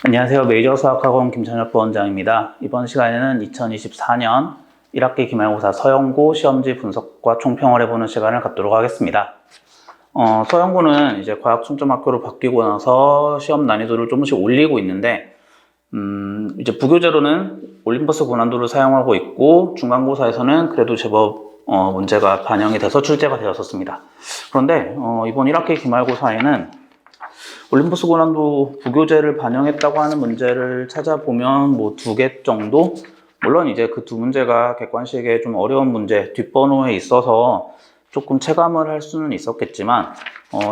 안녕하세요. 메이저 수학학원 김찬혁 부원장입니다. 이번 시간에는 2024년 1학기 기말고사 서영고 시험지 분석과 총평을 해보는 시간을 갖도록 하겠습니다. 서영고는 이제 과학중점학교로 바뀌고 나서 시험 난이도를 조금씩 올리고 있는데, 이제 부교재로는 올림퍼스 고난도를 사용하고 있고, 중간고사에서는 그래도 제법 문제가 반영이 돼서 출제가 되었었습니다. 그런데 이번 1학기 기말고사에는 올림퍼스 고난도 부교재를 반영했다고 하는 문제를 찾아보면 뭐 2개 정도? 물론 이제 그 두 문제가 객관식에 좀 어려운 문제, 뒷번호에 있어서 조금 체감을 할 수는 있었겠지만,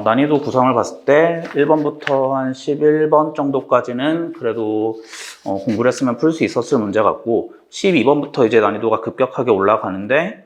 난이도 구성을 봤을 때 1번부터 한 11번 정도까지는 그래도 공부를 했으면 풀 수 있었을 문제 같고, 12번부터 이제 난이도가 급격하게 올라가는데,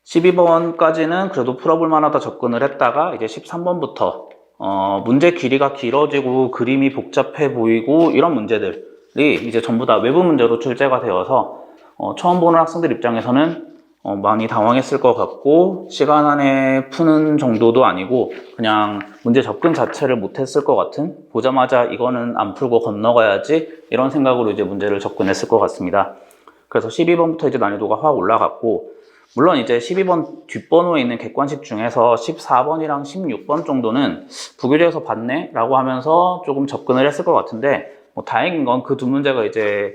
12번까지는 그래도 풀어볼 만하다 접근을 했다가 이제 13번부터 문제 길이가 길어지고 그림이 복잡해 보이고 이런 문제들이 이제 전부 다 외부 문제로 출제가 되어서 처음 보는 학생들 입장에서는 많이 당황했을 것 같고, 시간 안에 푸는 정도도 아니고 그냥 문제 접근 자체를 못했을 것 같은, 보자마자 이거는 안 풀고 건너가야지 이런 생각으로 이제 문제를 접근했을 것 같습니다. 그래서 12번부터 이제 난이도가 확 올라갔고, 물론 이제 12번 뒷번호에 있는 객관식 중에서 14번이랑 16번 정도는 부교재에서 봤네? 라고 하면서 조금 접근을 했을 것 같은데, 뭐 다행인 건 그 두 문제가 이제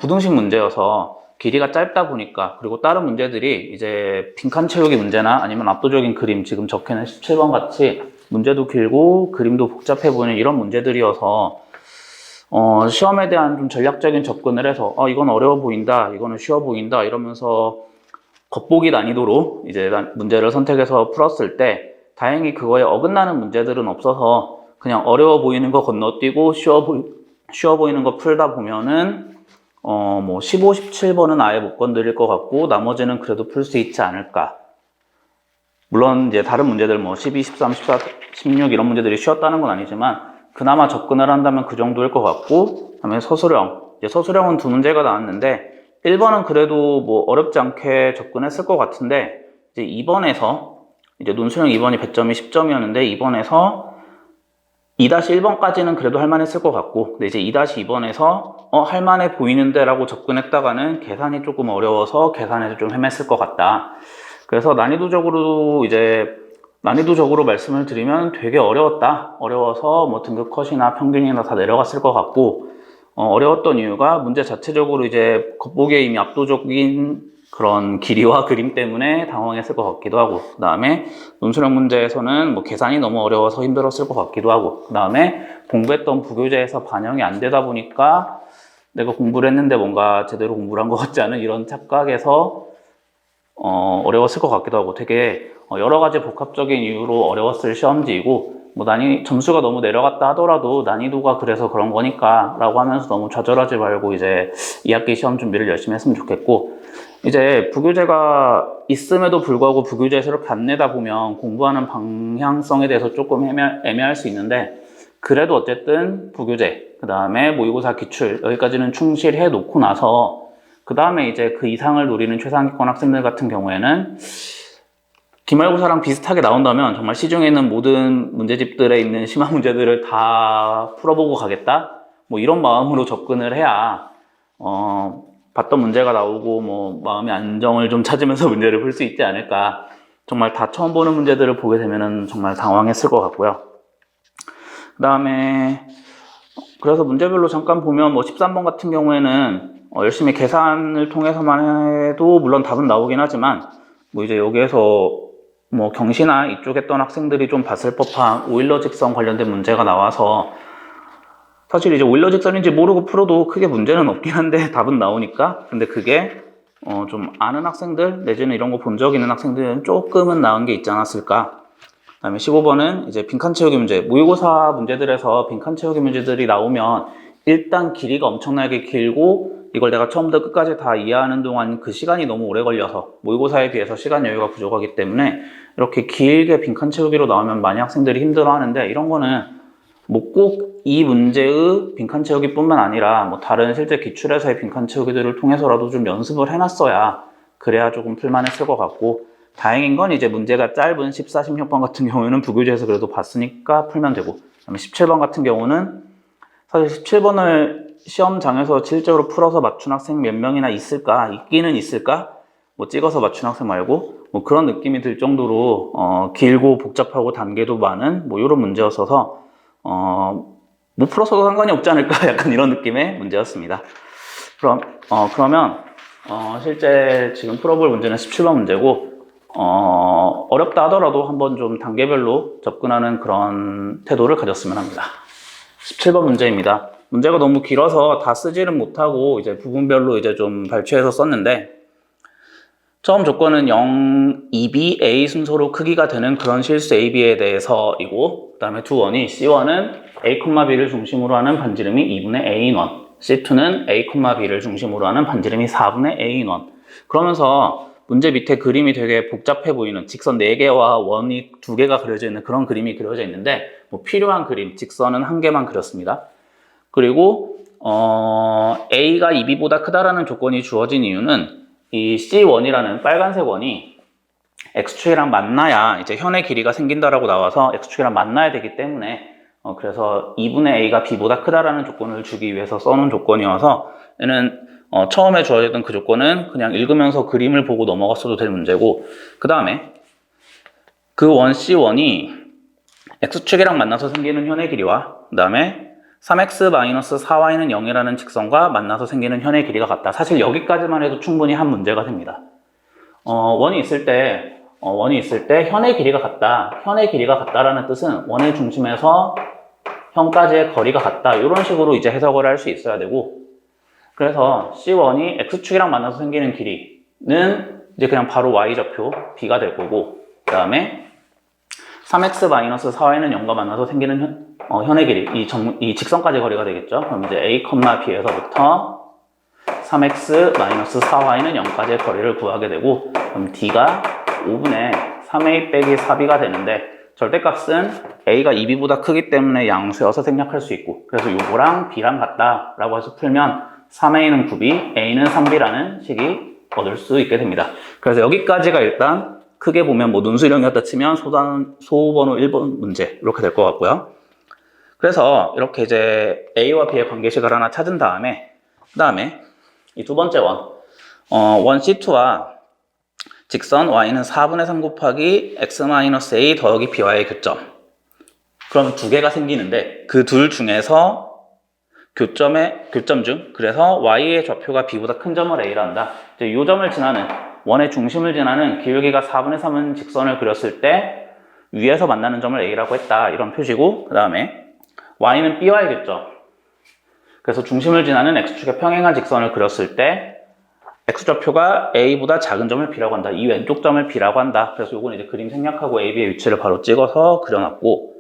부등식 문제여서 길이가 짧다 보니까, 그리고 다른 문제들이 이제 빈칸 채우기 문제나 아니면 압도적인 그림, 지금 적혀있는 17번 같이 문제도 길고 그림도 복잡해 보이는 이런 문제들이어서 시험에 대한 좀 전략적인 접근을 해서 이건 어려워 보인다, 이거는 쉬워 보인다 이러면서 겉보기 난이도로 이제 문제를 선택해서 풀었을 때 다행히 그거에 어긋나는 문제들은 없어서 그냥 어려워 보이는 거 건너뛰고 쉬워 보이는 거 풀다 보면은 뭐 15, 17번은 아예 못 건드릴 것 같고 나머지는 그래도 풀 수 있지 않을까. 물론 이제 다른 문제들 뭐 12, 13, 14, 16 이런 문제들이 쉬웠다는 건 아니지만 그나마 접근을 한다면 그 정도일 것 같고, 그다음에 서술형. 이제 서술형은 두 문제가 나왔는데 1번은 그래도 뭐 어렵지 않게 접근했을 것 같은데, 이제 2번에서 이제 논술형 2번이 배점이 10점이었는데 2번에서 2-1번까지는 그래도 할만했을 것 같고, 근데 이제 2-2번에서 할만해 보이는데 라고 접근했다가는 계산이 조금 어려워서 계산에서 좀 헤맸을 것 같다. 그래서 난이도적으로 말씀을 드리면 되게 어려웠다. 어려워서 뭐 등급 컷이나 평균이나 다 내려갔을 것 같고, 어려웠던 이유가 문제 자체적으로 이제 겉보기에 이미 압도적인 그런 길이와 그림 때문에 당황했을 것 같기도 하고, 그 다음에 논술형 문제에서는 뭐 계산이 너무 어려워서 힘들었을 것 같기도 하고, 그 다음에 공부했던 부교재에서 반영이 안 되다 보니까 내가 공부를 했는데 뭔가 제대로 공부를 한 것 같지 않은 이런 착각에서 어려웠을 것 같기도 하고, 되게 여러 가지 복합적인 이유로 어려웠을 시험지이고, 뭐 점수가 너무 내려갔다 하더라도 난이도가 그래서 그런 거니까 라고 하면서 너무 좌절하지 말고 이제 2학기 시험 준비를 열심히 했으면 좋겠고, 이제 부교재가 있음에도 불구하고 부교재에서 이렇게 안 내다 보면 공부하는 방향성에 대해서 조금 애매할 수 있는데, 그래도 어쨌든 부교재, 그 다음에 모의고사 기출 여기까지는 충실해 놓고 나서 그 다음에 이제 그 이상을 노리는 최상위권 학생들 같은 경우에는 기말고사랑 비슷하게 나온다면 정말 시중에 있는 모든 문제집들에 있는 심화 문제들을 다 풀어보고 가겠다, 뭐 이런 마음으로 접근을 해야 봤던 문제가 나오고 뭐 마음의 안정을 좀 찾으면서 문제를 풀 수 있지 않을까. 정말 다 처음 보는 문제들을 보게 되면은 정말 당황했을 것 같고요. 그 다음에 그래서 문제별로 잠깐 보면 뭐 13번 같은 경우에는 열심히 계산을 통해서만 해도 물론 답은 나오긴 하지만, 뭐 이제 여기에서 뭐 경시나 이쪽 했던 학생들이 좀 봤을 법한 오일러 직선 관련된 문제가 나와서, 사실 이제 오일러 직선인지 모르고 풀어도 크게 문제는 없긴 한데 답은 나오니까. 근데 그게 좀 아는 학생들 내지는 이런 거 본 적 있는 학생들은 조금은 나은 게 있지 않았을까. 그 다음에 15번은 이제 빈칸 채우기 문제. 모의고사 문제들에서 빈칸 채우기 문제들이 나오면 일단 길이가 엄청나게 길고, 이걸 내가 처음부터 끝까지 다 이해하는 동안 그 시간이 너무 오래 걸려서 모의고사에 비해서 시간 여유가 부족하기 때문에 이렇게 길게 빈칸 채우기로 나오면 많이 학생들이 힘들어 하는데, 이런 거는 뭐 꼭 이 문제의 빈칸 채우기 뿐만 아니라 뭐 다른 실제 기출에서의 빈칸 채우기들을 통해서라도 좀 연습을 해놨어야 그래야 조금 풀만했을 것 같고, 다행인 건 이제 문제가 짧은 14, 16번 같은 경우에는 부교재에서 그래도 봤으니까 풀면 되고, 그다음에 17번 같은 경우는 사실 17번을 시험장에서 실제로 풀어서 맞춘 학생 몇 명이나 있을까? 있기는 있을까? 뭐 찍어서 맞춘 학생 말고 뭐 그런 느낌이 들 정도로 길고 복잡하고 단계도 많은 뭐 이런 문제였어서 못 풀어서도 상관이 없지 않을까? 약간 이런 느낌의 문제였습니다. 그러면 실제 지금 풀어볼 문제는 17번 문제고 어렵다 하더라도 한번 좀 단계별로 접근하는 그런 태도를 가졌으면 합니다. 17번 문제입니다. 문제가 너무 길어서 다 쓰지는 못하고 이제 부분별로 이제 좀 발췌해서 썼는데, 처음 조건은 0, 2B, A 순서로 크기가 되는 그런 실수 AB에 대해서이고, 그 다음에 두 원이 C1은 A, B를 중심으로 하는 반지름이 2분의 A인 원, C2는 A, B를 중심으로 하는 반지름이 4분의 A인 원. 그러면서 문제 밑에 그림이 되게 복잡해 보이는 직선 4개와 원이 2개가 그려져 있는 그런 그림이 그려져 있는데, 뭐 필요한 그림, 직선은 1개만 그렸습니다. 그리고 A가 2B보다 크다라는 조건이 주어진 이유는 이 C1이라는 빨간색 원이 X축이랑 만나야 이제 현의 길이가 생긴다라고 나와서 X축이랑 만나야 되기 때문에 그래서 2분의 A가 B보다 크다라는 조건을 주기 위해서 써놓은 조건이어서 얘는 처음에 주어졌던 그 조건은 그냥 읽으면서 그림을 보고 넘어갔어도 될 문제고, 그 다음에 그 원 C1이 X축이랑 만나서 생기는 현의 길이와 그 다음에 3x-4y는 0이라는 직선과 만나서 생기는 현의 길이가 같다. 사실 여기까지만 해도 충분히 한 문제가 됩니다. 원이 있을 때 현의 길이가 같다. 현의 길이가 같다라는 뜻은 원의 중심에서 현까지의 거리가 같다. 이런 식으로 이제 해석을 할 수 있어야 되고, 그래서 C1이 X축이랑 만나서 생기는 길이는 이제 그냥 바로 Y좌표 B가 될 거고, 그 다음에 3x-4y는 0과 만나서 생기는 현의 길이, 이 직선까지 거리가 되겠죠. 그럼 이제 A, B에서부터 3x-4y는 0까지의 거리를 구하게 되고, 그럼 D가 5분의 3a 빼기 4b가 되는데, 절대값은 A가 2B보다 크기 때문에 양수여서 생략할 수 있고, 그래서 요거랑 B랑 같다라고 해서 풀면 3a는 9b, A는 3b라는 식이 얻을 수 있게 됩니다. 그래서 여기까지가 일단 크게 보면 뭐 논술형이었다 치면 소번호 1번 문제 이렇게 될 것 같고요. 그래서 이렇게 이제 A와 B의 관계식을 하나 찾은 다음에, 그 다음에 이 두 번째 원 C2와 직선 y는 4분의 3 곱하기 x-a 더하기 b와의 교점. 그럼 두 개가 생기는데 그 둘 중에서 교점 중, 그래서 y의 좌표가 b보다 큰 점을 a라 한다. 이제 이 점을 지나는, 원의 중심을 지나는 기울기가 4분의 3은 직선을 그렸을 때 위에서 만나는 점을 a라고 했다. 이런 표시고, 그 다음에 y는 b와의 교점. 그래서 중심을 지나는 x축의 평행한 직선을 그렸을 때 x좌표가 a보다 작은 점을 b라고 한다. 이 왼쪽 점을 b라고 한다. 그래서 이건 이제 그림 생략하고 AB의 위치를 바로 찍어서 그려놨고,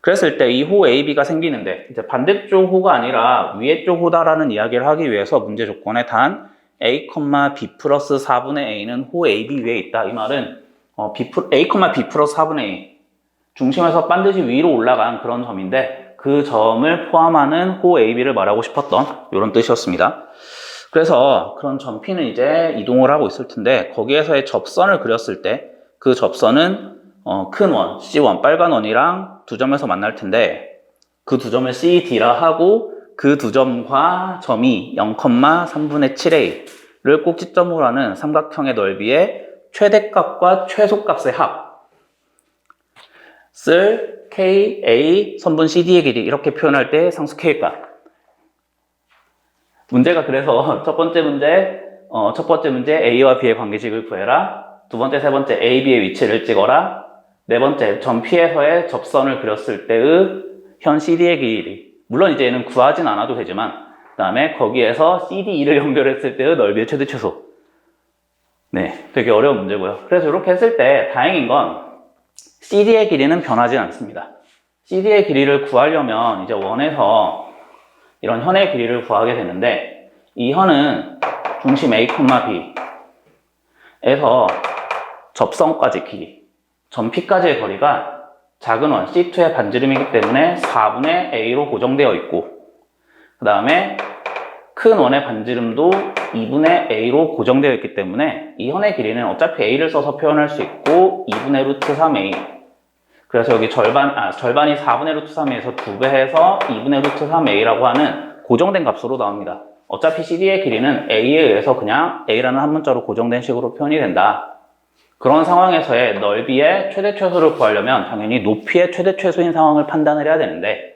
그랬을 때 이 호 AB가 생기는데, 이제 반대쪽 호가 아니라 위에 쪽 호다라는 이야기를 하기 위해서 문제 조건에 단 A, B 플러스 4분의 A는 호 AB 위에 있다. 이 말은 A, B 플러스 4분의 A, 중심에서 반드시 위로 올라간 그런 점인데 그 점을 포함하는 호 AB를 말하고 싶었던 이런 뜻이었습니다. 그래서 그런 점 P는 이제 이동을 하고 있을 텐데, 거기에서의 접선을 그렸을 때 그 접선은 큰 원, C1, 빨간 원이랑 두 점에서 만날 텐데, 그 두 점을 CD라 하고 그 두 점과 점이 0,3분의 7A를 꼭지점으로 하는 삼각형의 넓이의 최대값과 최소값의 합을 KA 선분 CD의 길이 이렇게 표현할 때 상수 K값. 문제가 그래서 첫 번째 문제 A와 B의 관계식을 구해라. 두 번째, 세 번째 A, B의 위치를 찍어라. 네 번째 점 P에서의 접선을 그렸을 때의 현 CD의 길이. 물론 이제 얘는 구하진 않아도 되지만, 그 다음에 거기에서 CDE를 연결했을 때의 넓이의 최대 최소. 네, 되게 어려운 문제고요. 그래서 이렇게 했을 때 다행인 건 CD의 길이는 변하지 않습니다. CD의 길이를 구하려면 이제 원에서 이런 현의 길이를 구하게 되는데, 이 현은 중심 A, B에서 접선까지 길이, 점 P까지의 거리가 작은 원 C2의 반지름이기 때문에 4분의 A로 고정되어 있고, 그 다음에 큰 원의 반지름도 2분의 A로 고정되어 있기 때문에 이 현의 길이는 어차피 A를 써서 표현할 수 있고 2분의 루트 3A, 그래서 여기 절반이 4분의 루트 3에서 2배 해서 2분의 루트 3a라고 하는 고정된 값으로 나옵니다. 어차피 CD의 길이는 a에 의해서 그냥 a라는 한 문자로 고정된 식으로 표현이 된다. 그런 상황에서의 넓이의 최대 최소를 구하려면 당연히 높이의 최대 최소인 상황을 판단을 해야 되는데,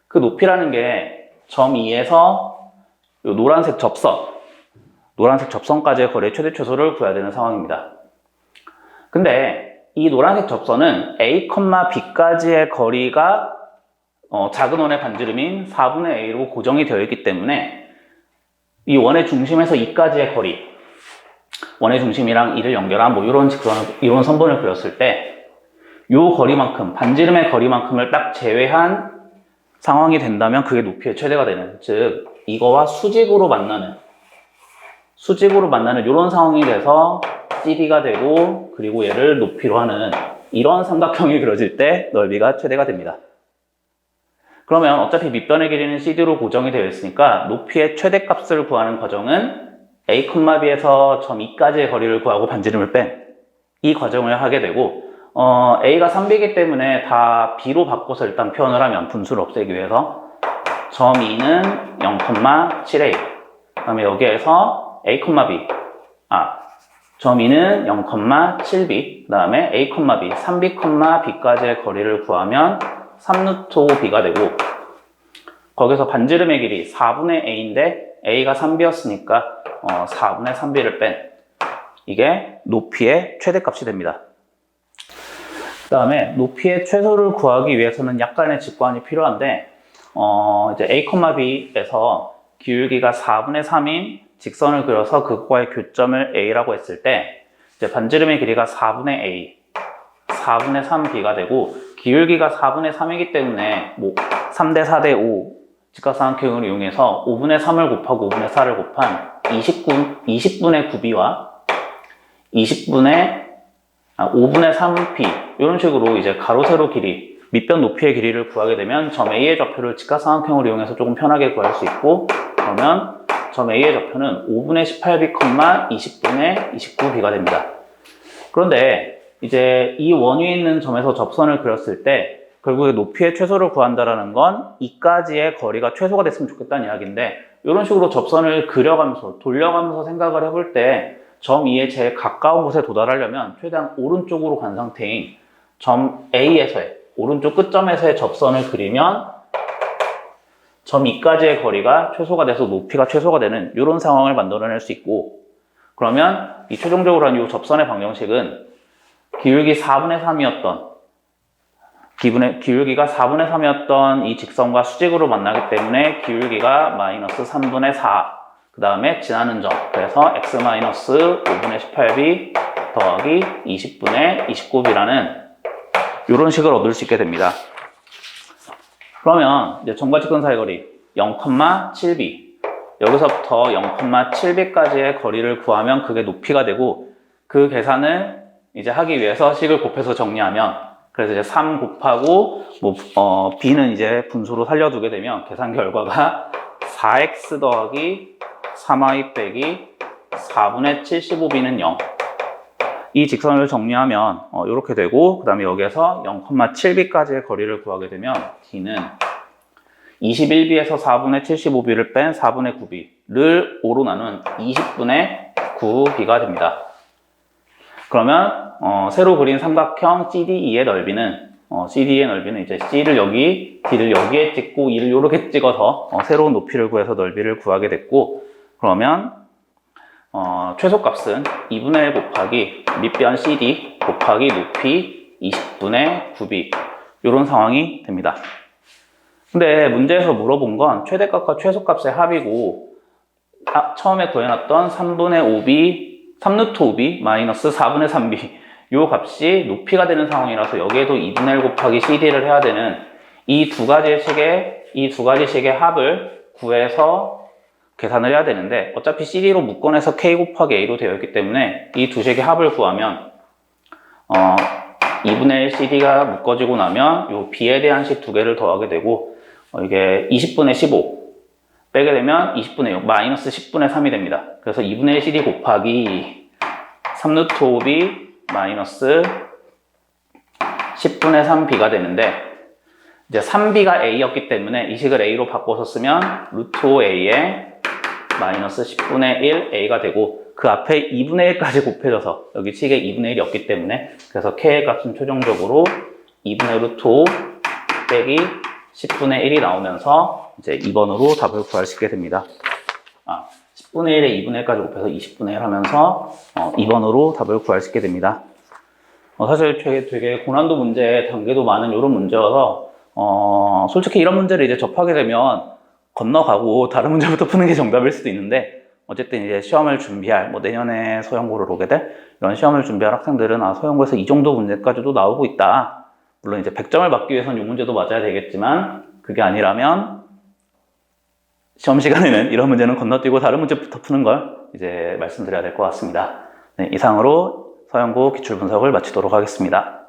그 높이라는 게 점 2에서 노란색 접선까지의 거리의 최대 최소를 구해야 되는 상황입니다. 근데 이 노란색 접선은 A, B까지의 거리가 작은 원의 반지름인 4분의 A로 고정이 되어 있기 때문에 이 원의 중심에서 2까지의 거리, 원의 중심이랑 2를 연결한 이런 선분을 그렸을 때 이 거리만큼, 반지름의 거리만큼을 딱 제외한 상황이 된다면 그게 높이의 최대가 되는, 즉 이거와 수직으로 만나는 이런 상황이 돼서 CD가 되고, 그리고 얘를 높이로 하는 이런 삼각형이 그려질 때 넓이가 최대가 됩니다. 그러면 어차피 밑변의 길이는 CD로 고정이 되어 있으니까 높이의 최대값을 구하는 과정은 A, B에서 점 2까지의 거리를 구하고 반지름을 뺀 이 과정을 하게 되고, A가 3B이기 때문에 다 B로 바꿔서 일단 표현을 하면, 분수를 없애기 위해서 점 2는 0,7A, 그 다음에 여기에서 A, B, 점 2는 0,7B, 그 다음에 A, B, 3B, B까지의 거리를 구하면 3루트 5B가 되고, 거기서 반지름의 길이 4분의 A인데 A가 3B였으니까 4분의 3B를 뺀 이게 높이의 최대값이 됩니다. 그 다음에 높이의 최소를 구하기 위해서는 약간의 직관이 필요한데, 이제 A, B에서 기울기가 4분의 3인 직선을 그려서 그거의 교점을 A라고 했을 때, 이제 반지름의 길이가 4분의 A, 4분의 3B가 되고, 기울기가 4분의 3이기 때문에 3대 4대 5 직각삼각형을 이용해서 5분의 3을 곱하고 5분의 4를 곱한 20분의 9B와 5분의 3P, 이런 식으로 이제 가로 세로 길이, 밑변 높이의 길이를 구하게 되면 점 A의 좌표를 직각삼각형을 이용해서 조금 편하게 구할 수 있고, 그러면 점 A의 좌표는 5분의 18B, 20분의 29B가 됩니다. 그런데 이제 이 원 위에 있는 점에서 접선을 그렸을 때 결국에 높이의 최소를 구한다는 건 2까지의 거리가 최소가 됐으면 좋겠다는 이야기인데, 이런 식으로 접선을 그려가면서 돌려가면서 생각을 해볼 때 점 2에 제일 가까운 곳에 도달하려면 최대한 오른쪽으로 간 상태인 점 A에서의 오른쪽 끝점에서의 접선을 그리면 점 2까지의 거리가 최소가 돼서 높이가 최소가 되는 이런 상황을 만들어낼 수 있고, 그러면 이 최종적으로 한 이 접선의 방정식은 기울기가 4분의 3이었던 이 직선과 수직으로 만나기 때문에 기울기가 마이너스 3분의 4, 그 다음에 지나는 점, 그래서 x 마이너스 5분의 18b 더하기 20분의 29b라는 이런 식을 얻을 수 있게 됩니다. 그러면 이제 점과 직선 사이 거리 0,7b, 여기서부터 0,7b까지의 거리를 구하면 그게 높이가 되고, 그 계산을 이제 하기 위해서 식을 곱해서 정리하면, 그래서 이제 3 곱하고 b는 이제 분수로 살려두게 되면 계산 결과가 4x 더하기 3y 빼기 4분의 75b는 0. 이 직선을 정리하면 이렇게 되고, 그 다음에 여기에서 0,7b까지의 거리를 구하게 되면 b는 21b에서 4분의 75b를 뺀 4분의 9b를 5로 나눈 20분의 9b가 됩니다. 그러면 새로 그린 삼각형 CDE의 넓이는 이제 C를 여기, D를 여기에 찍고 E를 이렇게 찍어서 새로운 높이를 구해서 넓이를 구하게 됐고, 그러면 최소값은 2분의 1 곱하기 밑변 CD 곱하기 높이 20분의 9B, 이런 상황이 됩니다. 근데 문제에서 물어본 건 최대값과 최소값의 합이고, 처음에 구해놨던 3루트 5B 마이너스 4분의 3B 이 값이 높이가 되는 상황이라서 여기에도 2분의 1 곱하기 CD를 해야 되는 이 두 가지 식의 합을 구해서 계산을 해야 되는데, 어차피 CD로 묶어내서 K 곱하기 A로 되어 있기 때문에 이 두 식의 합을 구하면 2분의 1 CD가 묶어지고 나면 이 B에 대한 식 두 개를 더하게 되고, 이게 20분의 15 빼게 되면 20분의 6 마이너스 10분의 3이 됩니다. 그래서 2분의 1 CD 곱하기 3루트 5B 마이너스 10분의 3b가 되는데, 이제 3b가 a였기 때문에 이 식을 a로 바꿔서 쓰면 루트 5a에 마이너스 10분의 1 a가 되고, 그 앞에 2분의 1까지 곱해져서 여기 식에 2분의 1이 없기 때문에, 그래서 k의 값은 최종적으로 2분의 루트 5 빼기 10분의 1이 나오면서 이제 2번으로 답을 구할 수 있게 됩니다. 10분의 1에 2분의 1까지 곱해서 20분의 1 하면서 2번으로 답을 구할 수 있게 됩니다. 사실 되게 고난도 문제, 단계도 많은 이런 문제여서 솔직히 이런 문제를 이제 접하게 되면 건너가고 다른 문제부터 푸는 게 정답일 수도 있는데, 어쨌든 이제 시험을 준비할, 내년에 서영고를 오게 될 이런 시험을 준비할 학생들은 서영고에서 이 정도 문제까지도 나오고 있다. 물론 이제 100점을 받기 위해서는 이 문제도 맞아야 되겠지만, 그게 아니라면 시험 시간에는 이런 문제는 건너뛰고 다른 문제부터 푸는 걸 이제 말씀드려야 될 것 같습니다. 네, 이상으로 서영고 기출 분석을 마치도록 하겠습니다.